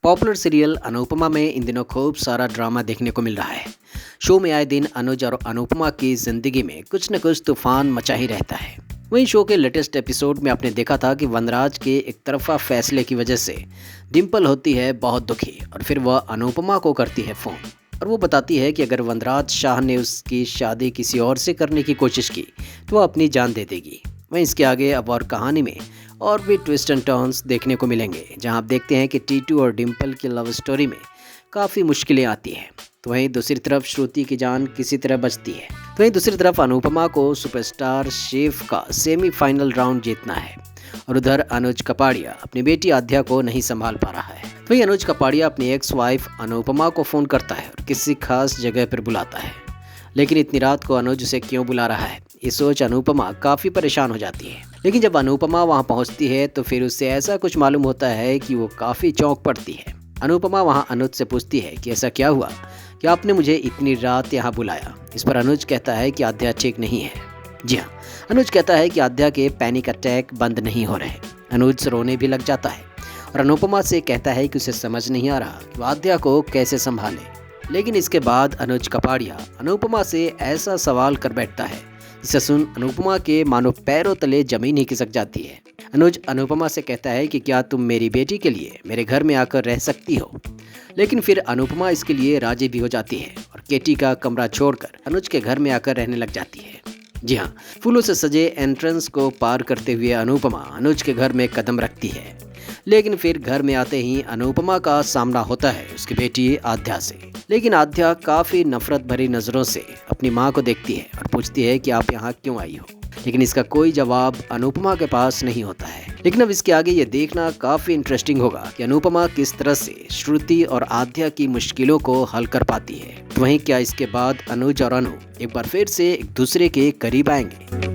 Popular serial Anupama में इन दिनों खूब सारा ड्रामा देखने को मिल रहा है। शो में आए दिन अनुज और अनुपमा की जिंदगी में कुछ न कुछ तूफान मचा ही रहता है। वहीं शो के लेटेस्ट एपिसोड में आपने देखा था कि वनराज के एक तरफा फैसले की वजह से डिम्पल होती है बहुत दुखी और फिर वह अनुपमा को करती है फ़ोन और वो बताती है कि अगर वनराज शाह ने उसकी शादी किसी और से करने की कोशिश की तो वह अपनी जान दे देगी। वहीं इसके आगे अब और कहानी में और भी ट्विस्ट एंड टर्न्स देखने को मिलेंगे, जहां आप देखते हैं कि टीटू और डिम्पल की लव स्टोरी में काफ़ी मुश्किलें आती हैं। तो वहीं दूसरी तरफ श्रुति की जान किसी तरह बचती है। तो वहीं दूसरी तरफ अनुपमा को सुपरस्टार शेफ का सेमीफाइनल राउंड जीतना है और उधर अनुज कपाड़िया अपनी बेटी आध्या को नहीं संभाल पा रहा है। तो वहीं अनुज कपाड़िया अपनी एक्स वाइफ अनुपमा को फ़ोन करता है और किसी खास जगह पर बुलाता है, लेकिन इतनी रात को अनुज उसे क्यों बुला रहा है ये सोच अनुपमा काफ़ी परेशान हो जाती है। लेकिन जब अनुपमा वहां पहुंचती है तो फिर उससे ऐसा कुछ मालूम होता है कि वो काफ़ी चौंक पड़ती है। अनुपमा वहां अनुज से पूछती है कि ऐसा क्या हुआ कि आपने मुझे इतनी रात यहाँ बुलाया। इस पर अनुज कहता है कि आध्या ठीक नहीं है। जी हाँ, अनुज कहता है कि आध्या के पैनिक अटैक बंद नहीं हो रहे। अनुज रोने भी लग जाता है और अनुपमा से कहता है कि उसे समझ नहीं आ रहा कि आध्या को कैसे संभाले। लेकिन इसके बाद अनुज कपाड़िया अनुपमा से ऐसा सवाल कर बैठता है जिसे सुन अनुपमा के मानो पैरों तले जमीन ही खिसक जाती है। अनुज अनुपमा से कहता है कि क्या तुम मेरी बेटी के लिए मेरे घर में आकर रह सकती हो। लेकिन फिर अनुपमा इसके लिए राजी भी हो जाती है और केटी का कमरा छोड़कर अनुज के घर में आकर रहने लग जाती है। जी हाँ, फूलों से सजे एंट्रेंस को पार करते हुए अनुपमा अनुज के घर में कदम रखती है। लेकिन फिर घर में आते ही अनुपमा का सामना होता है उसकी बेटी आध्या से। लेकिन आध्या काफ़ी नफरत भरी नज़रों से अपनी माँ को देखती है और पूछती है कि आप यहाँ क्यों आई हो। लेकिन इसका कोई जवाब अनुपमा के पास नहीं होता है। लेकिन अब इसके आगे ये देखना काफ़ी इंटरेस्टिंग होगा कि अनुपमा किस तरह से श्रुति और आध्या की मुश्किलों को हल कर पाती है। तो वहीं क्या इसके बाद अनुज और अनु एक बार फिर से एक दूसरे के करीब आएंगे।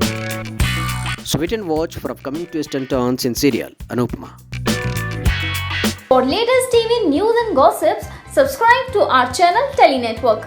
So wait and watch for upcoming twists and turns in serial Anupama. For latest TV news and gossips, subscribe to our channel Tele Network.